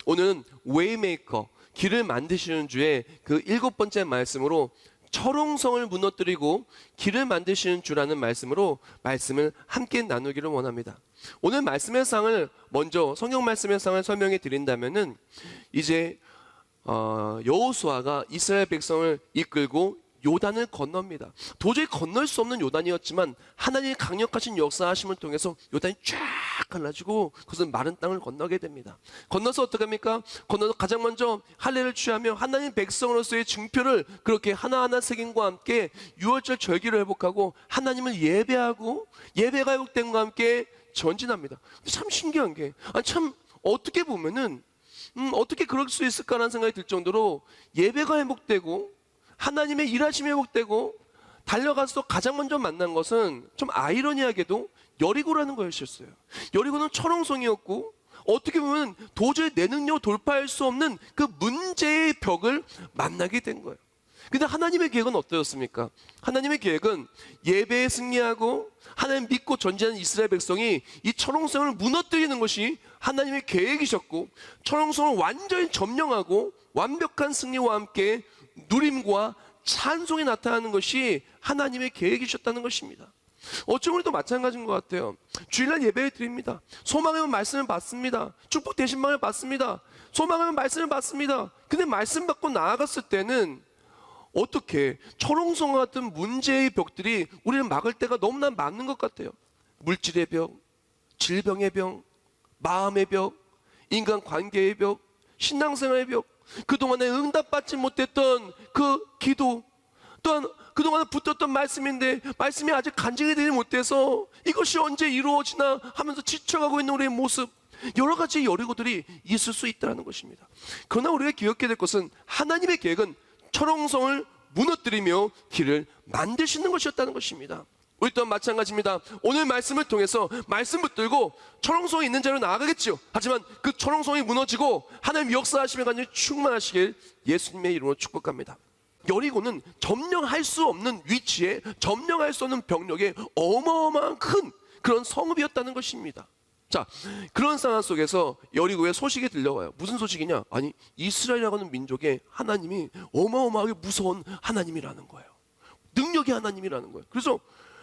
오늘은 웨이메이커, 길을 만드시는 주의 그 7번째 말씀으로 철옹성을 무너뜨리고 길을 만드시는 주라는 말씀으로 말씀을 함께 나누기를 원합니다. 오늘 말씀의 상을 먼저 성경 말씀의 상을 설명해 드린다면은 이제 여호수아가 이스라엘 백성을 이끌고 요단을 건넙니다. 도저히 건널 수 없는 요단이었지만 하나님의 강력하신 역사하심을 통해서 요단이 쫙 갈라지고 그것은 마른 땅을 건너게 됩니다. 건너서 어떻게 합니까? 건너서 가장 먼저 할례를 취하며 하나님 백성으로서의 증표를 그렇게 하나하나 새김과 함께 유월절 절기를 회복하고 하나님을 예배하고 예배가 회복됨과 함께 전진합니다. 참 신기한 게 참 어떻게 보면은 어떻게 그럴 수 있을까라는 생각이 들 정도로 예배가 회복되고 하나님의 일하심이 회복되고 달려가서 가장 먼저 만난 것은 좀 아이러니하게도 여리고라는 거였어요. 여리고는 철옹성이었고 어떻게 보면 도저히 내 능력으로 돌파할 수 없는 그 문제의 벽을 만나게 된 거예요. 근데 하나님의 계획은 어떠셨습니까? 하나님의 계획은 예배에 승리하고 하나님 믿고 전진하는 이스라엘 백성이 이 철옹성을 무너뜨리는 것이 하나님의 계획이셨고 철옹성을 완전히 점령하고 완벽한 승리와 함께 누림과 찬송이 나타나는 것이 하나님의 계획이셨다는 것입니다. 어쩜 우리도 마찬가지인 것 같아요. 주일날 예배를 드립니다. 소망하면 말씀을 받습니다. 축복 대신방을 받습니다. 소망하면 말씀을 받습니다. 근데 말씀 받고 나아갔을 때는 어떻게 철옹성 같은 문제의 벽들이 우리를 막을 때가 너무나 많은 것 같아요. 물질의 벽, 질병의 벽, 마음의 벽, 인간관계의 벽, 신앙생활의 벽, 그동안에 응답받지 못했던 그 기도, 또한 그동안에 붙었던 말씀인데 말씀이 아직 간증이 되지 못해서 이것이 언제 이루어지나 하면서 지쳐가고 있는 우리의 모습, 여러 가지 여리고들이 있을 수 있다는 것입니다. 그러나 우리가 기억해야 될 것은 하나님의 계획은 철옹성을 무너뜨리며 길을 만드시는 것이었다는 것입니다. 우리 또한 마찬가지입니다. 오늘 말씀을 통해서 말씀 붙들고 철옹성이 있는 자로 나아가겠죠. 하지만 그 철옹성이 무너지고 하나님 역사하시며 간절히 충만하시길 예수님의 이름으로 축복합니다. 여리고는 점령할 수 없는 위치에 점령할 수 없는 병력에 어마어마한 큰 그런 성읍이었다는 것입니다. 자, 그런 상황 속에서 여리고의 소식이 들려와요. 무슨 소식이냐? 아니, 이스라엘이라고 하는 민족의 하나님이 어마어마하게 무서운 하나님이라는 거예요. 능력의 하나님이라는 거예요. 그래서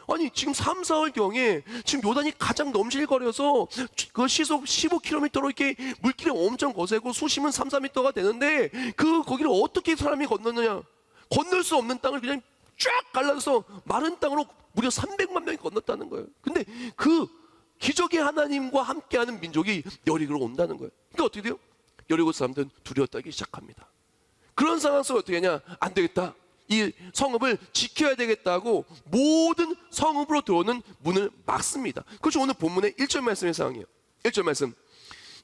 아니 지금 3, 4월경에 지금 요단이 가장 넘실거려서 그 시속 15km로 이렇게 물길이 엄청 거세고 수심은 3, 4m가 되는데 거기를 어떻게 사람이 건너느냐? 건널 수 없는 땅을 그냥 쫙 갈라서 마른 땅으로 무려 300만 명이 건넜다는 거예요. 근데 그 기적의 하나님과 함께하는 민족이 여리고로 온다는 거예요. 그러니까 어떻게 돼요? 여리고 사람들은 두려워 떨기 시작합니다. 그런 상황 속에 어떻게 하냐? 안 되겠다. 이 성읍을 지켜야 되겠다고 모든 성읍으로 들어오는 문을 막습니다. 그것이 오늘 본문의 1절 말씀의 상황이에요. 1절 말씀,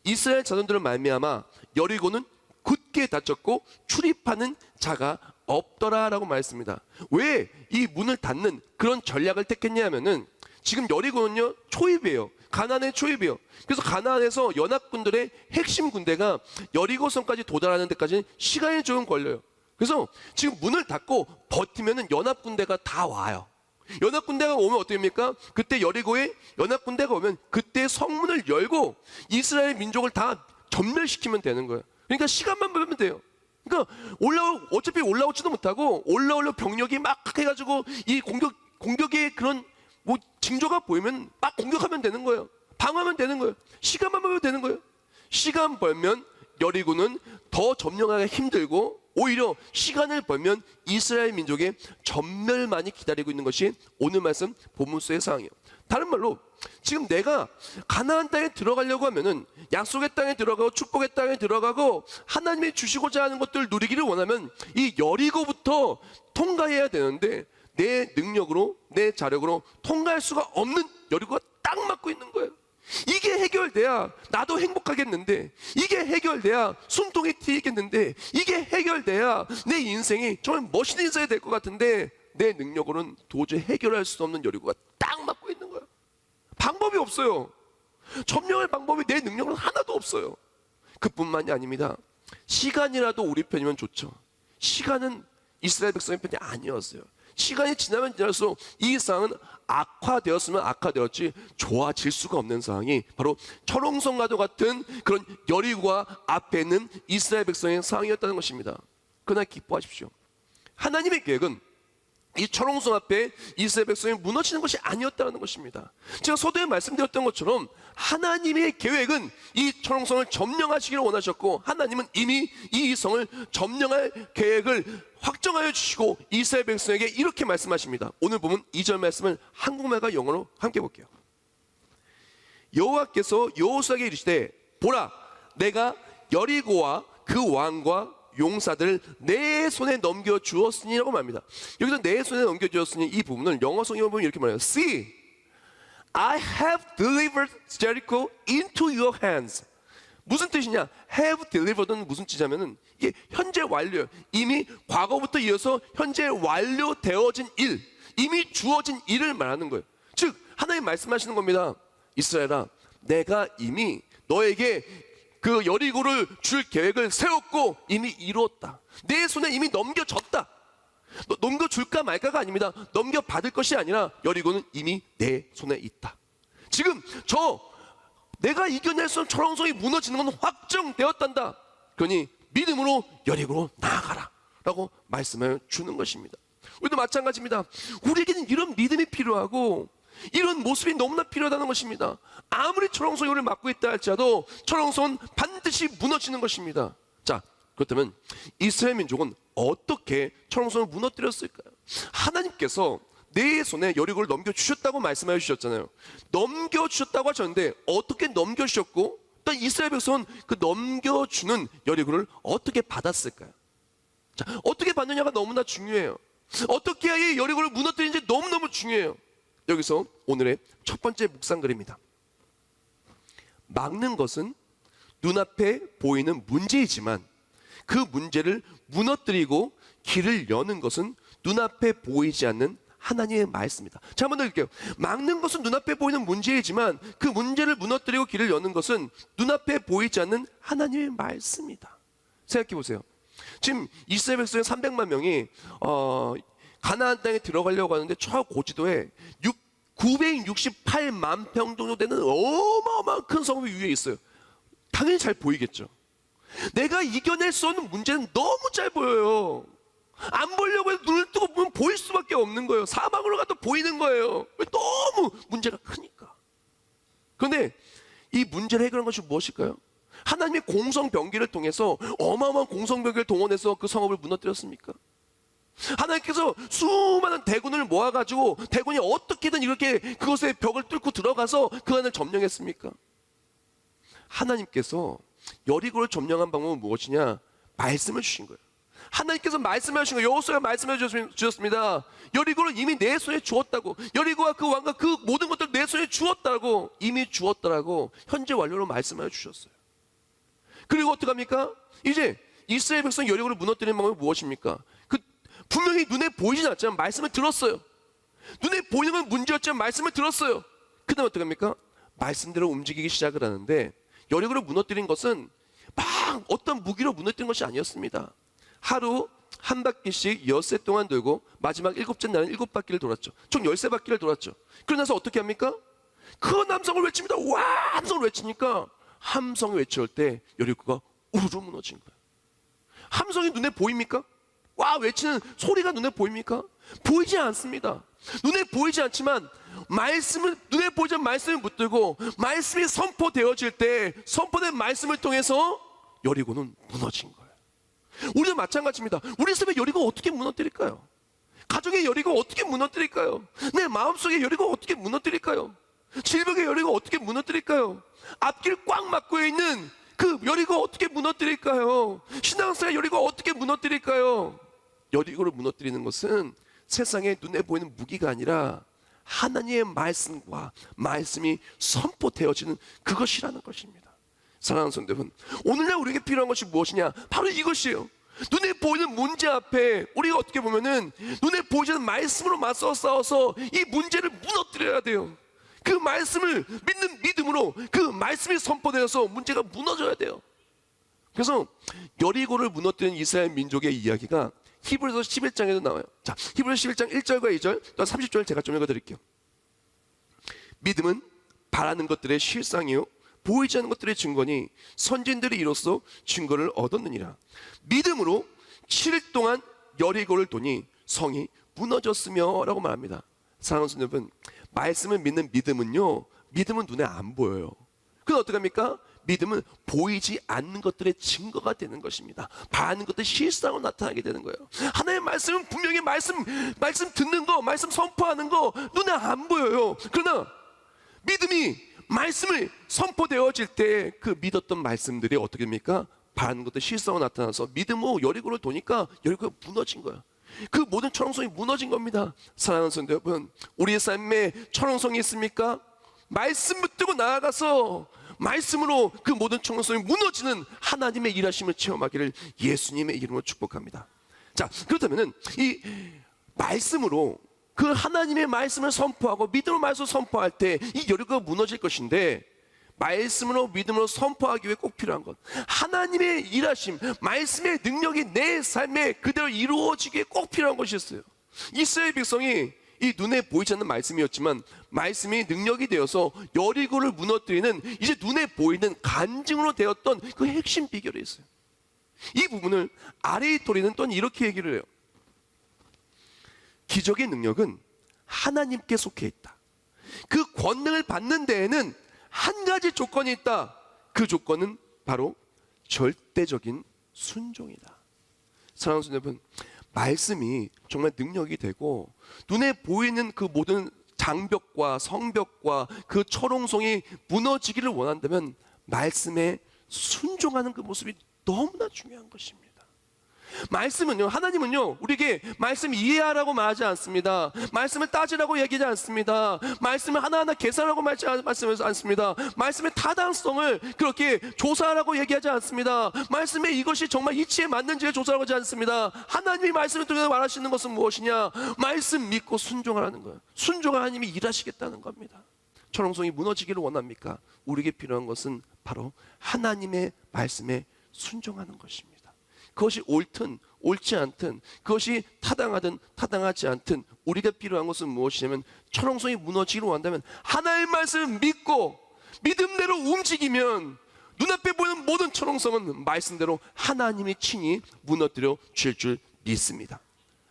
이스라엘 자손들을 말미암아 여리고는 굳게 닫혔고 출입하는 자가 없더라 라고 말했습니다. 왜 이 문을 닫는 그런 전략을 택했냐 하면은 지금 여리고는요 초입이에요. 가나안의 초입이에요. 그래서 가나안에서 연합군들의 핵심 군대가 여리고성까지 도달하는 데까지는 시간이 조금 걸려요. 그래서 지금 문을 닫고 버티면은 연합군대가 다 와요. 연합군대가 오면 어떻게 됩니까? 그때 여리고에 연합군대가 오면 그때 성문을 열고 이스라엘 민족을 다 전멸시키면 되는 거예요. 그러니까 시간만 벌면 돼요. 그러니까 어차피 올라오지도 못하고 올라오려 병력이 막 해가지고 이 공격의 그런 뭐 징조가 보이면 막 공격하면 되는 거예요. 방어하면 되는 거예요. 시간만 벌면 되는 거예요. 시간 벌면 여리고는 더 점령하기가 힘들고 오히려 시간을 벌면 이스라엘 민족의 전멸만이 기다리고 있는 것이 오늘 말씀 본문서의 상황이에요. 다른 말로 지금 내가 가나안 땅에 들어가려고 하면은 약속의 땅에 들어가고 축복의 땅에 들어가고 하나님이 주시고자 하는 것들을 누리기를 원하면 이 여리고부터 통과해야 되는데 내 능력으로 내 자력으로 통과할 수가 없는 여리고가 딱 맞고 있는 거예요. 이게 해결돼야 나도 행복하겠는데, 이게 해결돼야 숨통이 트이겠는데, 이게 해결돼야 내 인생이 정말 멋있는 인생이 될 것 같은데 내 능력으로는 도저히 해결할 수 없는 여리고가 딱 맞고 있는 거예요. 방법이 없어요. 점령할 방법이 내 능력으로는 하나도 없어요. 그뿐만이 아닙니다. 시간이라도 우리 편이면 좋죠. 시간은 이스라엘 백성의 편이 아니었어요. 시간이 지나면 지날수록 이 상황은 악화되었으면 악화되었지 좋아질 수가 없는 상황이 바로 철옹성과도 같은 그런 여리고와 앞에 있는 이스라엘 백성의 상황이었다는 것입니다. 그러나 기뻐하십시오. 하나님의 계획은 이 철옹성 앞에 이스라엘 백성이 무너지는 것이 아니었다는 것입니다. 제가 서두에 말씀드렸던 것처럼 하나님의 계획은 이 철옹성을 점령하시기를 원하셨고, 하나님은 이미 이 성을 점령할 계획을 확정하여 주시고 이스라엘 백성에게 이렇게 말씀하십니다. 오늘 보면 2절 말씀을 한국말과 영어로 함께 볼게요. 여호와께서 여호수아에게 이르시되 보라, 내가 여리고와 그 왕과 용사들을 내 손에 넘겨주었으니라고 말합니다. 여기서 내 손에 넘겨주었으니 이 부분을 영어 성경을 보면 이렇게 말해요. See, I have delivered Jericho into your hands. 무슨 뜻이냐? have delivered는 무슨 뜻이냐면은 이게 현재 완료예요. 이미 과거부터 이어서 현재 완료되어진 일, 이미 주어진 일을 말하는 거예요. 즉 하나님 말씀하시는 겁니다. 이스라엘아, 내가 이미 너에게 그 여리고를 줄 계획을 세웠고 이미 이루었다. 내 손에 이미 넘겨졌다. 넘겨줄까 말까가 아닙니다. 넘겨받을 것이 아니라 여리고는 이미 내 손에 있다. 지금 내가 이겨낼 수 없는 철옹성이 무너지는 건 확정되었단다. 그러니 믿음으로 여리고로 나아가라 라고 말씀을 주는 것입니다. 우리도 마찬가지입니다. 우리에게는 이런 믿음이 필요하고 이런 모습이 너무나 필요하다는 것입니다. 아무리 철옹성이 우리를 막고 있다 할지라도 철옹성은 반드시 무너지는 것입니다. 자, 그렇다면 이스라엘 민족은 어떻게 철옹성을 무너뜨렸을까요? 하나님께서 내 손에 여리고를 넘겨주셨다고 말씀해 주셨잖아요. 넘겨주셨다고 하셨는데 어떻게 넘겨주셨고 또 이스라엘 백성은 그 넘겨주는 여리고를 어떻게 받았을까요? 자, 어떻게 받느냐가 너무나 중요해요. 어떻게 해야 이 여리고를 무너뜨리는지 너무너무 중요해요. 여기서 오늘의 첫 번째 묵상글입니다. 막는 것은 눈앞에 보이는 문제이지만 그 문제를 무너뜨리고 길을 여는 것은 눈앞에 보이지 않는 하나님의 말씀입니다. 자, 한번 더 읽을게요. 막는 것은 눈앞에 보이는 문제이지만 그 문제를 무너뜨리고 길을 여는 것은 눈앞에 보이지 않는 하나님의 말씀이다. 생각해 보세요. 지금 이스라엘 백성의 300만 명이 가나안 땅에 들어가려고 하는데 최고지도에 968만 평 정도 되는 어마어마한 큰 성읍이 위에 있어요. 당연히 잘 보이겠죠. 내가 이겨낼 수 없는 문제는 너무 잘 보여요. 안 보려고 해도 눈을 뜨고 보면 보일 수밖에 없는 거예요. 사방으로 가도 보이는 거예요. 너무 문제가 크니까. 그런데 이 문제를 해결한 것이 무엇일까요? 하나님의 공성병기를 통해서 어마어마한 공성병기를 동원해서 그 성읍을 무너뜨렸습니까? 하나님께서 수많은 대군을 모아가지고 대군이 어떻게든 이렇게 그것의 벽을 뚫고 들어가서 그 안을 점령했습니까? 하나님께서 여리고를 점령한 방법은 무엇이냐? 말씀을 주신 거예요. 하나님께서 말씀해 주신 거예요. 여호수아가 말씀해 주셨습니다. 여리고를 이미 내 손에 주었다고, 여리고와 그 왕과 그 모든 것들을 내 손에 주었다고, 이미 주었다라고 현재 완료로 말씀해 주셨어요. 그리고 어떡합니까? 이제 이스라엘 백성 여리고를 무너뜨리는 방법이 무엇입니까? 분명히 눈에 보이진 않지만 말씀을 들었어요. 눈에 보이는 건 문제였지만 말씀을 들었어요. 그 다음에 어떡합니까? 말씀대로 움직이기 시작을 하는데 여리고를 무너뜨린 것은 막 어떤 무기로 무너뜨린 것이 아니었습니다. 하루 한 바퀴씩 엿새 동안 돌고 마지막 7째 날은 7바퀴를 돌았죠. 총 13바퀴를 돌았죠. 그러고 나서 어떻게 합니까? 큰 함성을 외칩니다. 와! 함성을 외치니까 함성을 외칠 때 여리고가 우르르 무너진 거예요. 함성이 눈에 보입니까? 와! 외치는 소리가 눈에 보입니까? 보이지 않습니다. 눈에 보이지 않지만 눈에 보이지 않는 말씀을 붙들고 말씀이 선포되어질 때 선포된 말씀을 통해서 여리고는 무너진 거예요. 우리도 마찬가지입니다. 우리 삶의 여리고 어떻게 무너뜨릴까요? 가정의 여리고 어떻게 무너뜨릴까요? 내 마음속의 여리고 어떻게 무너뜨릴까요? 질병의 여리고 어떻게 무너뜨릴까요? 앞길 꽉 막고 있는 그 여리고 어떻게 무너뜨릴까요? 신앙생활 여리고 어떻게 무너뜨릴까요? 여리고를 무너뜨리는 것은 세상에 눈에 보이는 무기가 아니라 하나님의 말씀과 말씀이 선포되어지는 그것이라는 것입니다. 사랑하는 성도 여러분, 오늘날 우리에게 필요한 것이 무엇이냐? 바로 이것이에요. 눈에 보이는 문제 앞에 우리가 어떻게 보면은 눈에 보이지 않는 말씀으로 맞서 싸워서 이 문제를 무너뜨려야 돼요. 그 말씀을 믿는 믿음으로 그 말씀이 선포되어서 문제가 무너져야 돼요. 그래서 여리고를 무너뜨린 이스라엘 민족의 이야기가 히브리서 11장에도 나와요. 자, 히브리서 11장 1절과 2절, 또 30절 제가 좀 읽어드릴게요. 믿음은 바라는 것들의 실상이요 보이지 않는 것들의 증거니 선진들이 이로써 증거를 얻었느니라. 믿음으로 7일 동안 여리고를 도니 성이 무너졌으며 라고 말합니다. 사랑하는 성도 여러분, 말씀을 믿는 믿음은요, 믿음은 눈에 안 보여요. 그건 어떻게 합니까? 믿음은 보이지 않는 것들의 증거가 되는 것입니다. 바라는 것들이 실상으로 나타나게 되는 거예요. 하나님의 말씀은 분명히 말씀 듣는 거, 말씀 선포하는 거 눈에 안 보여요. 그러나 믿음이 말씀을 선포되어질 때 그 믿었던 말씀들이 어떻게 됩니까? 바라는 것들이 실상으로 나타나서 믿음으로 여리고를 도니까 여리고가 무너진 거야. 그 모든 철옹성이 무너진 겁니다. 사랑하는 성도 여러분, 우리의 삶에 철옹성이 있습니까? 말씀 붙들고 나아가서 말씀으로 그 모든 철옹성이 무너지는 하나님의 일하심을 체험하기를 예수님의 이름으로 축복합니다. 자, 그렇다면은 이 말씀으로 그 하나님의 말씀을 선포하고 믿음으로 말씀을 선포할 때 이 여리고가 무너질 것인데, 말씀으로 믿음으로 선포하기 위해 꼭 필요한 것, 하나님의 일하심, 말씀의 능력이 내 삶에 그대로 이루어지기에 꼭 필요한 것이었어요. 이스라엘 백성이 이 눈에 보이지 않는 말씀이었지만 말씀이 능력이 되어서 여리고를 무너뜨리는 이제 눈에 보이는 간증으로 되었던 그 핵심 비결이 있어요. 이 부분을 아리토리는 또 이렇게 얘기를 해요. 기적의 능력은 하나님께 속해 있다. 그 권능을 받는 데에는 한 가지 조건이 있다. 그 조건은 바로 절대적인 순종이다. 사랑하는 여러분, 말씀이 정말 능력이 되고 눈에 보이는 그 모든 장벽과 성벽과 그 철옹성이 무너지기를 원한다면 말씀에 순종하는 그 모습이 너무나 중요한 것입니다. 말씀은요, 하나님은요, 우리에게 말씀 이해하라고 말하지 않습니다. 말씀을 따지라고 얘기하지 않습니다. 말씀을 하나하나 계산하라고 말씀하지 않습니다. 말씀의 타당성을 그렇게 조사하라고 얘기하지 않습니다. 말씀에 이것이 정말 이치에 맞는지를 조사하고 하지 않습니다. 하나님이 말씀을 통해서 말하시는 것은 무엇이냐? 말씀 믿고 순종하라는 거예요. 순종하 하나님이 일하시겠다는 겁니다. 철옹성이 무너지기를 원합니까? 우리에게 필요한 것은 바로 하나님의 말씀에 순종하는 것입니다. 그것이 옳든 옳지 않든, 그것이 타당하든 타당하지 않든, 우리가 필요한 것은 무엇이냐면 철옹성이 무너지기를 원한다면 하나님의 말씀을 믿고 믿음대로 움직이면 눈앞에 보이는 모든 철옹성은 말씀대로 하나님이 친히 무너뜨려 주실 줄 믿습니다.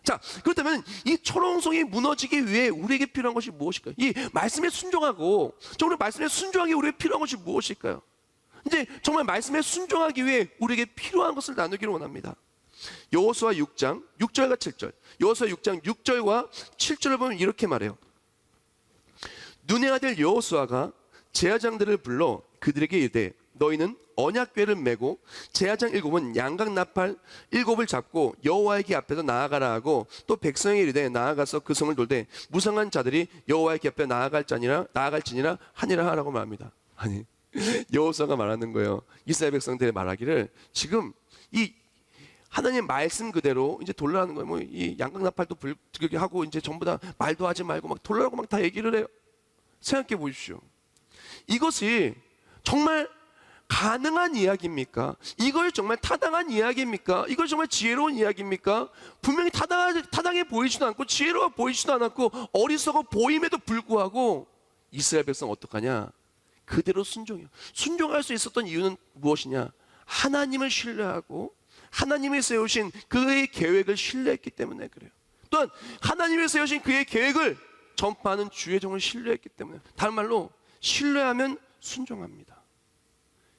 자, 그렇다면 이 철옹성이 무너지기 위해 우리에게 필요한 것이 무엇일까요? 이 말씀에 순종하고 정말 말씀에 순종하기 위해 필요한 것이 무엇일까요? 이제 정말 말씀에 순종하기 위해 우리에게 필요한 것을 나누기를 원합니다. 여호수아 6장 6절과 7절, 여호수아 6장 6절과 7절을 보면 이렇게 말해요. 눈의 아들 여호수아가 제사장들을 불러 그들에게 이르되 너희는 언약궤를 메고 제사장 7은 양각 나팔 7을 잡고 여호와의 궤 앞에서 나아가라 하고, 또 백성에게 이르되 나아가서 그 성을 돌되 무상한 자들이 여호와의 궤 앞에 나아갈지니라 하니라 하라고 말합니다. 아니, 여호수아가 말하는 거예요. 이스라엘 백성들의 말하기를 지금 이 하나님 말씀 그대로 이제 돌라는 거예요. 뭐 이 양각 나팔도 불게 하고 이제 전부 다 말도 하지 말고 막 돌라고 막 다 얘기를 해요. 생각해 보십시오. 이것이 정말 가능한 이야기입니까? 이걸 정말 타당한 이야기입니까? 이걸 정말 지혜로운 이야기입니까? 분명히 타당해 보이지도 않고 지혜로워 보이지도 않았고 어리석어 보임에도 불구하고 이스라엘 백성 어떡하냐? 그대로 순종해요. 순종할 수 있었던 이유는 무엇이냐? 하나님을 신뢰하고 하나님이 세우신 그의 계획을 신뢰했기 때문에 그래요. 또한 하나님이 세우신 그의 계획을 전파하는 주의 종을 신뢰했기 때문에. 다른 말로 신뢰하면 순종합니다.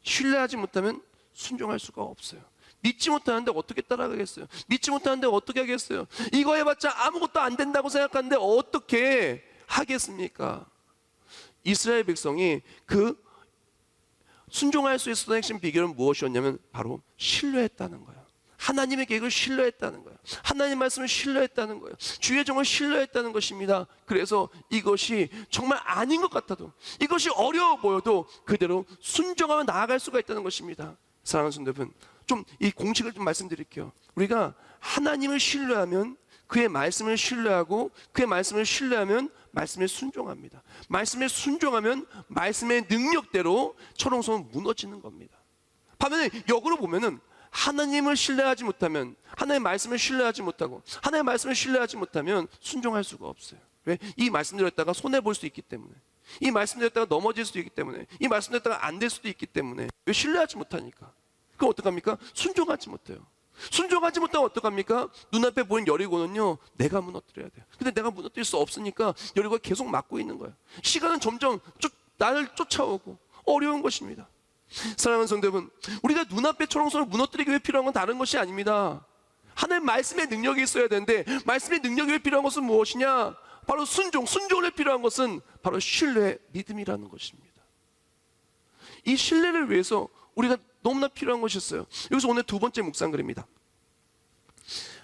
신뢰하지 못하면 순종할 수가 없어요. 믿지 못하는데 어떻게 따라가겠어요? 믿지 못하는데 어떻게 하겠어요? 이거 해봤자 아무것도 안 된다고 생각하는데 어떻게 하겠습니까? 이스라엘 백성이 그 순종할 수 있었던 핵심 비결은 무엇이었냐면 바로 신뢰했다는 거예요. 하나님의 계획을 신뢰했다는 거예요. 하나님의 말씀을 신뢰했다는 거예요. 주의 종을 신뢰했다는 것입니다. 그래서 이것이 정말 아닌 것 같아도, 이것이 어려워 보여도 그대로 순종하며 나아갈 수가 있다는 것입니다. 사랑하는 성도 여러분, 좀 이 공식을 좀 말씀드릴게요. 우리가 하나님을 신뢰하면, 그의 말씀을 신뢰하고 그의 말씀을 신뢰하면 말씀에 순종합니다. 말씀에 순종하면 말씀의 능력대로 철옹성은 무너지는 겁니다. 반면에 역으로 보면은 하나님을 신뢰하지 못하면, 하나님의 말씀을 신뢰하지 못하고 하나님의 말씀을 신뢰하지 못하면 순종할 수가 없어요. 왜? 이 말씀대로 했다가 손해볼 수 있기 때문에, 이 말씀대로 했다가 넘어질 수도 있기 때문에, 이 말씀대로 했다가 안 될 수도 있기 때문에. 왜? 신뢰하지 못하니까. 그럼 어떡합니까? 순종하지 못해요. 순종하지 못하면 어떡합니까? 눈앞에 보이는 여리고는요, 내가 무너뜨려야 돼요. 근데 내가 무너뜨릴 수 없으니까 여리고가 계속 막고 있는 거예요. 시간은 점점 나를 쫓아오고 어려운 것입니다. 사랑하는 성도 여러분, 우리가 눈앞에 초롱성을 무너뜨리기 위해 필요한 건 다른 것이 아닙니다. 하나님 말씀의 능력이 있어야 되는데, 말씀의 능력이 위해 필요한 것은 무엇이냐? 바로 순종을 위해 필요한 것은 바로 신뢰, 믿음이라는 것입니다. 이 신뢰를 위해서 우리가 너무나 필요한 것이 있어요. 여기서 오늘 두 번째 묵상글입니다.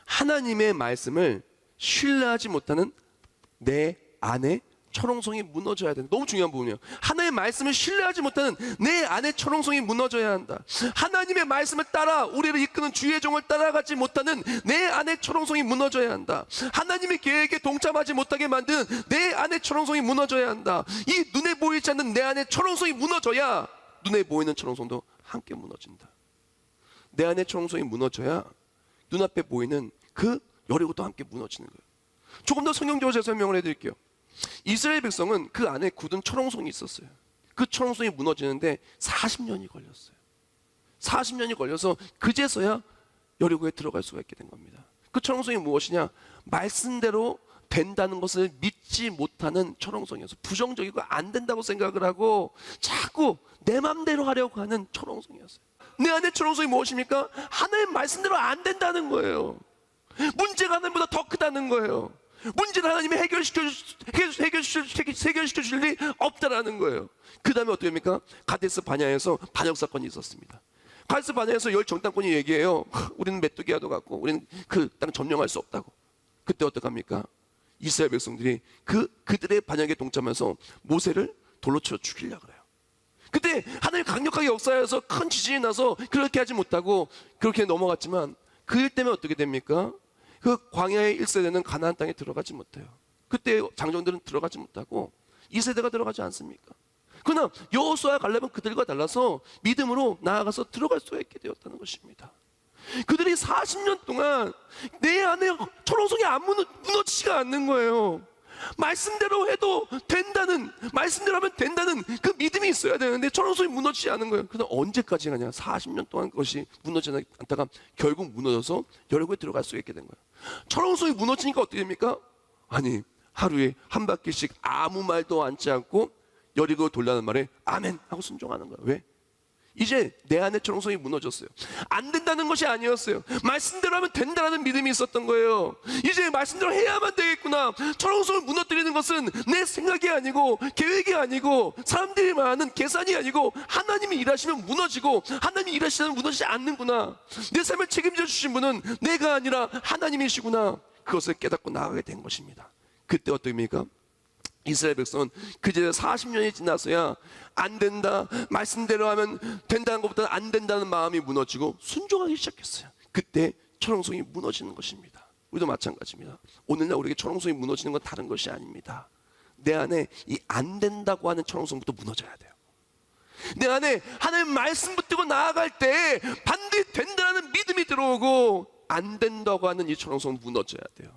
하나님의 말씀을 신뢰하지 못하는 내 안에 철옹성이 무너져야 된다. 너무 중요한 부분이에요. 하나님의 말씀을 신뢰하지 못하는 내 안에 철옹성이 무너져야 한다. 하나님의 말씀을 따라 우리를 이끄는 주의 종을 따라가지 못하는 내 안에 철옹성이 무너져야 한다. 하나님의 계획에 동참하지 못하게 만드는 내 안에 철옹성이 무너져야 한다. 이 눈에 보이지 않는 내 안에 철옹성이 무너져야 눈에 보이는 철옹성도 함께 무너진다. 내 안에 철옹성이 무너져야 눈앞에 보이는 그 여리고도 함께 무너지는 거예요. 조금 더 성경적으로 제가 설명을 해드릴게요. 이스라엘 백성은 그 안에 굳은 철옹성이 있었어요. 그 철옹성이 무너지는데 40년이 걸렸어요. 40년이 걸려서 그제서야 여리고에 들어갈 수가 있게 된 겁니다. 그 철옹성이 무엇이냐? 말씀대로 된다는 것을 믿지 못하는 철옹성이어서 부정적이고 안 된다고 생각을 하고 자꾸 내 맘대로 하려고 하는 철옹성이었어요. 내 안에 철옹성이 무엇입니까? 하나님 말씀대로 안 된다는 거예요. 문제가 하나님보다 더 크다는 거예요. 문제를 하나님이 해결시켜 주실 일이 없다라는 거예요. 그 다음에 어떻게 합니까? 가데스 바냐에서 반역 사건이 있었습니다. 가데스 바냐에서 열 정탐꾼이 얘기해요. 우리는 메뚜기와도 같고 우리는 그 땅 점령할 수 없다고. 그때 어떡합니까? 이스라엘 백성들이 그들의 반역에 동참해서 모세를 돌로 쳐 죽이려고 그래요. 그때 하나님 강력하게 역사해서 큰 지진이 나서 그렇게 하지 못하고 그렇게 넘어갔지만 그 일 때문에 어떻게 됩니까? 그 광야의 1세대는 가나안 땅에 들어가지 못해요. 그때 장정들은 들어가지 못하고 2세대가 들어가지 않습니까? 그러나 여호수아와 갈렙은 그들과 달라서 믿음으로 나아가서 들어갈 수가 있게 되었다는 것입니다. 그들이 40년 동안 내 안에 철옹성이 안 무너지지가 않는 거예요. 말씀대로 해도 된다는, 말씀대로 하면 된다는 그 믿음이 있어야 되는데 철옹성이 무너지지 않은 거예요. 그러나 언제까지 가냐? 40년 동안 그것이 무너지지 않다가 결국 무너져서 여리고에 들어갈 수 있게 된 거예요. 철옹성이 무너지니까 어떻게 됩니까? 아니, 하루에 한 바퀴씩 아무 말도 않지 않고 여리고 돌라는 말에 아멘 하고 순종하는 거예요. 왜? 이제 내 안에 철옹성이 무너졌어요. 안 된다는 것이 아니었어요. 말씀대로 하면 된다는 믿음이 있었던 거예요. 이제 말씀대로 해야만 되겠구나. 철옹성을 무너뜨리는 것은 내 생각이 아니고 계획이 아니고 사람들이 말하는 계산이 아니고 하나님이 일하시면 무너지고 하나님이 일하시면 무너지지 않는구나. 내 삶을 책임져 주신 분은 내가 아니라 하나님이시구나. 그것을 깨닫고 나아가게 된 것입니다. 그때 어떻습니까? 이스라엘 백성은 그제 40년이 지나서야 안 된다, 말씀대로 하면 된다는 것보다 안 된다는 마음이 무너지고 순종하기 시작했어요. 그때 철옹성이 무너지는 것입니다. 우리도 마찬가지입니다. 오늘날 우리에게 철옹성이 무너지는 건 다른 것이 아닙니다. 내 안에 이 안 된다고 하는 철옹성부터 무너져야 돼요. 내 안에 하나님 말씀 붙들고 나아갈 때 반드시 된다는 믿음이 들어오고 안 된다고 하는 이 철옹성은 무너져야 돼요.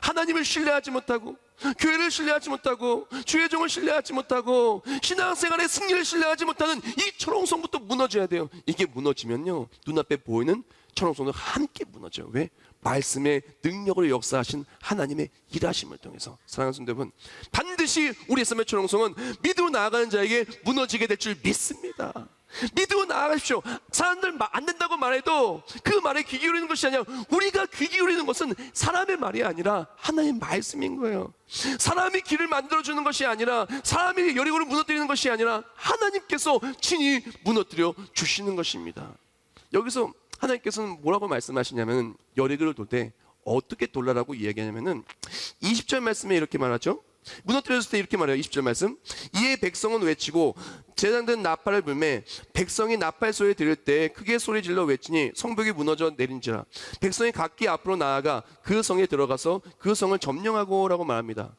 하나님을 신뢰하지 못하고 교회를 신뢰하지 못하고 주의 종을 신뢰하지 못하고 신앙생활의 승리를 신뢰하지 못하는 이 철옹성부터 무너져야 돼요. 이게 무너지면요 눈앞에 보이는 철옹성도 함께 무너져요. 왜? 말씀의 능력으로 역사하신 하나님의 일하심을 통해서. 사랑하는 성도 여러분, 반드시 우리의 삶의 철옹성은 믿음으로 나아가는 자에게 무너지게 될 줄 믿습니다. 믿음으로 나아가십시오. 사람들 안 된다고 말해도 그 말에 귀 기울이는 것이 아니라 우리가 귀 기울이는 것은 사람의 말이 아니라 하나님의 말씀인 거예요. 사람이 길을 만들어주는 것이 아니라 사람이 여리고를 무너뜨리는 것이 아니라 하나님께서 친히 무너뜨려 주시는 것입니다. 여기서 하나님께서는 뭐라고 말씀하시냐면 여리고를 돌 때 어떻게 돌라라고 이야기하냐면은 20절 말씀에 이렇게 말하죠. 무너뜨렸을 때 이렇게 말해요. 20절 말씀. 이에 백성은 외치고 제장된 나팔을 불매 백성이 나팔 소리 들을 때 크게 소리 질러 외치니 성벽이 무너져 내린지라. 백성이 각기 앞으로 나아가 그 성에 들어가서 그 성을 점령하고 라고 말합니다.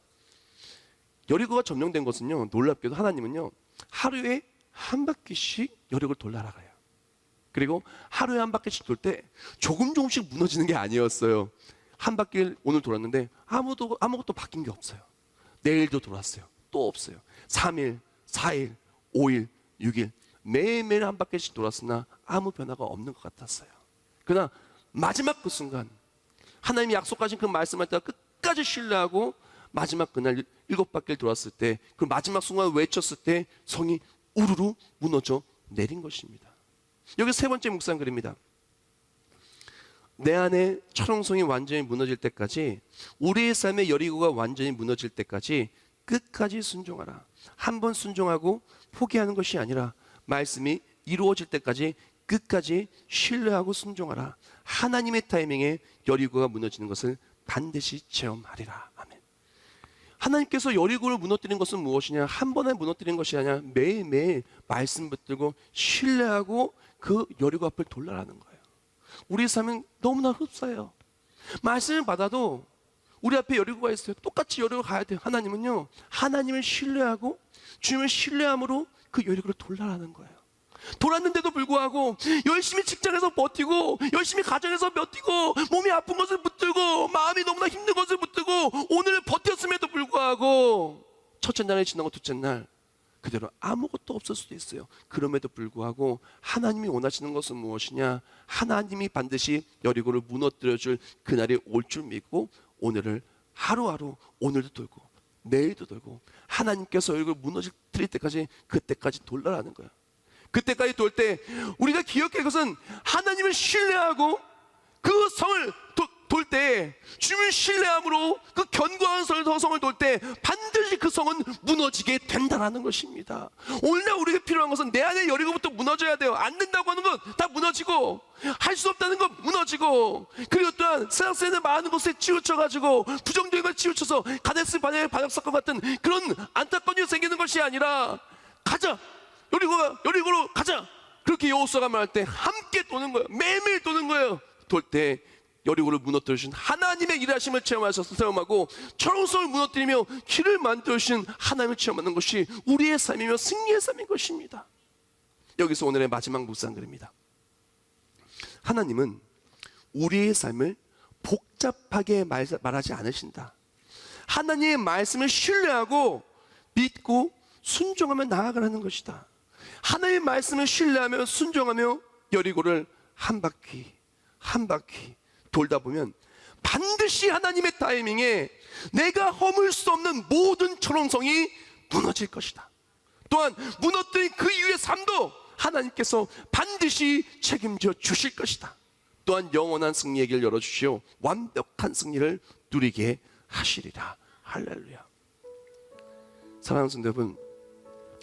여리고가 점령된 것은요 놀랍게도 하나님은요 하루에 한 바퀴씩 여리고를 돌아가요. 그리고 하루에 한 바퀴씩 돌 때 조금씩 무너지는 게 아니었어요. 한 바퀴를 오늘 돌았는데 아무것도 바뀐 게 없어요. 내일도 돌았어요. 또 없어요. 3일, 4일, 5일, 6일 매일매일 한 바퀴씩 돌았으나 아무 변화가 없는 것 같았어요. 그러나 마지막 그 순간 하나님이 약속하신 그 말씀할 때 끝까지 신뢰하고 마지막 그날 7바퀴를 돌았을 때 그 마지막 순간 외쳤을 때 성이 우르르 무너져 내린 것입니다. 여기 세 번째 묵상글입니다. 내 안에 철옹성이 완전히 무너질 때까지, 우리의 삶의 여리고가 완전히 무너질 때까지 끝까지 순종하라. 한 번 순종하고 포기하는 것이 아니라 말씀이 이루어질 때까지 끝까지 신뢰하고 순종하라. 하나님의 타이밍에 여리고가 무너지는 것을 반드시 체험하리라. 아멘. 하나님께서 여리고를 무너뜨린 것은 무엇이냐? 한 번에 무너뜨린 것이 아니라 매일매일 말씀 붙들고 신뢰하고 그 여리고 앞을 돌아라는 거예요. 우리 삶은 너무나 흡사해요. 말씀을 받아도 우리 앞에 여리고가 있어요. 똑같이 여리고 가야 돼요. 하나님은요, 하나님을 신뢰하고 주님을 신뢰함으로 그 여리고를 돌아라는 거예요. 돌았는데도 불구하고 열심히 직장에서 버티고 열심히 가정에서 버티고 몸이 아픈 것을 붙들고 마음이 너무나 힘든 것을 붙들고 오늘 버텼음에도 불구하고 첫째 날이 지나고 둘째 날 그대로 아무것도 없을 수도 있어요. 그럼에도 불구하고 하나님이 원하시는 것은 무엇이냐? 하나님이 반드시 여리고를 무너뜨려줄 그날이 올 줄 믿고 오늘을 하루하루, 오늘도 돌고 내일도 돌고 하나님께서 여리고를 무너뜨릴 때까지, 그때까지 돌라라는 거예요. 그때까지 돌 때 우리가 기억할 것은 하나님을 신뢰하고 그 성을 돌 때, 주님을 신뢰함으로 그 견고한 성을 돌 때 반드시 그 성은 무너지게 된다는 것입니다. 오늘날 우리에게 필요한 것은 내 안에 여리고부터 무너져야 돼요. 안 된다고 하는 건 다 무너지고, 할 수 없다는 건 무너지고, 그리고 또한 세상 속에 많은 것에 치우쳐가지고 부정적인 걸 치우쳐서 가데스 바네의 반역 사건 같은 그런 안타까운 일이 생기는 것이 아니라, 가자, 여리고로 가자, 그렇게 여호수아가 말할 때 함께 도는 거예요. 매일매일 도는 거예요. 돌 때 여리고를 무너뜨리신 하나님의 일하심을 체험하고 철옹성을 무너뜨리며 길을 만들어주신 하나님을 체험하는 것이 우리의 삶이며 승리의 삶인 것입니다. 여기서 오늘의 마지막 묵상글입니다. 하나님은 우리의 삶을 복잡하게 말하지 않으신다. 하나님의 말씀을 신뢰하고 믿고 순종하며 나아가라는 것이다. 하나님의 말씀을 신뢰하며 순종하며 여리고를 한 바퀴 한 바퀴 돌다 보면 반드시 하나님의 타이밍에 내가 허물 수 없는 모든 철옹성이 무너질 것이다. 또한 무너뜨린 그 이후의 삶도 하나님께서 반드시 책임져 주실 것이다. 또한 영원한 승리의 길을 열어주시오 완벽한 승리를 누리게 하시리라. 할렐루야. 사랑하는 성도 여러분,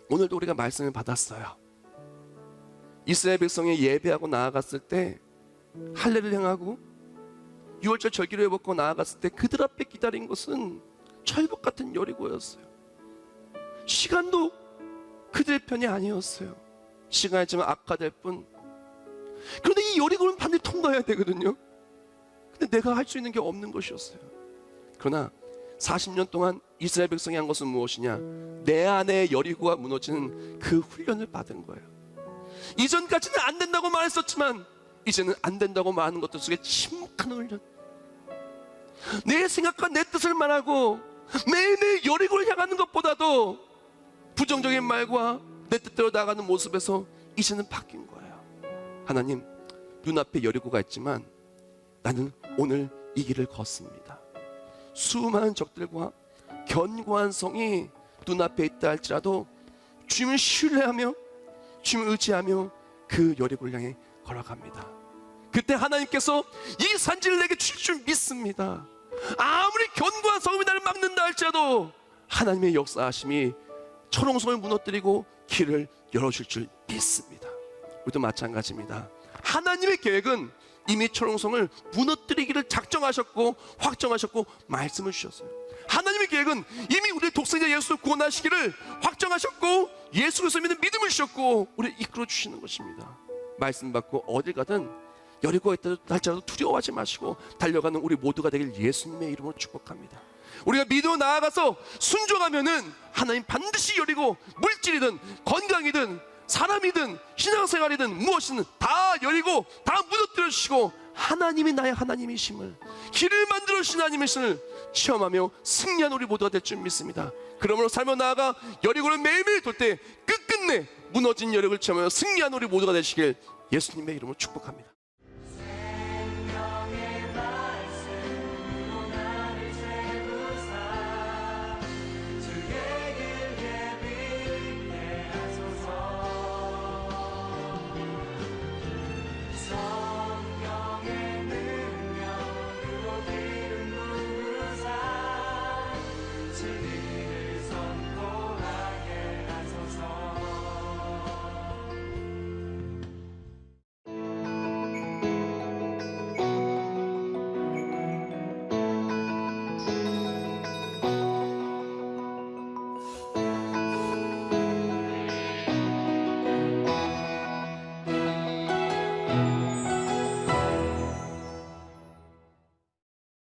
오늘도 우리가 말씀을 받았어요. 이스라엘 백성이 예배하고 나아갔을 때 할례를 행하고 6월절 절기를 해먹고 나아갔을 때 그들 앞에 기다린 것은 철벽 같은 여리고였어요. 시간도 그들의 편이 아니었어요. 시간이 좀 악화될 뿐. 그런데 이 여리고는 반드시 통과해야 되거든요. 근데 내가 할 수 있는 게 없는 것이었어요. 그러나 40년 동안 이스라엘 백성이 한 것은 무엇이냐? 내 안에 여리고가 무너지는 그 훈련을 받은 거예요. 이전까지는 안 된다고 말했었지만 이제는 안 된다고 말하는 것들 속에 침묵한 훈련. 내 생각과 내 뜻을 말하고 매일매일 여리고를 향하는 것보다도 부정적인 말과 내 뜻대로 나가는 모습에서 이제는 바뀐 거예요. 하나님, 눈앞에 여리고가 있지만 나는 오늘 이 길을 걷습니다. 수많은 적들과 견고한 성이 눈앞에 있다 할지라도 주님을 신뢰하며 주님을 의지하며 그 여리고를 향해 걸어갑니다. 그때 하나님께서 이 산지를 내게 주실 줄 믿습니다. 아무리 견고한 성이 나를 막는다 할지라도 하나님의 역사하심이 철옹성을 무너뜨리고 길을 열어줄 줄 믿습니다. 우리도 마찬가지입니다. 하나님의 계획은 이미 철옹성을 무너뜨리기를 작정하셨고 확정하셨고 말씀을 주셨어요. 하나님의 계획은 이미 우리의 독생자 예수를 구원하시기를 확정하셨고 예수 그리스도 믿는 믿음을 주셨고 우리를 이끌어 주시는 것입니다. 말씀 받고 어딜 가든 여리고가 있다 할지라도 두려워하지 마시고 달려가는 우리 모두가 되길 예수님의 이름으로 축복합니다. 우리가 믿어 나아가서 순종하면은 하나님 반드시 여리고 물질이든 건강이든 사람이든 신앙생활이든 무엇이든 다 열리고 다 무너뜨려 주시고 하나님이 나의 하나님이심을, 길을 만들어 주신 하나님이심을 체험하며 승리한 우리 모두가 될 줄 믿습니다. 그러므로 삶을 나아가 여리고를 매일매일 돌 때 끝끝내 무너진 여력을 체험하며 승리한 우리 모두가 되시길 예수님의 이름으로 축복합니다.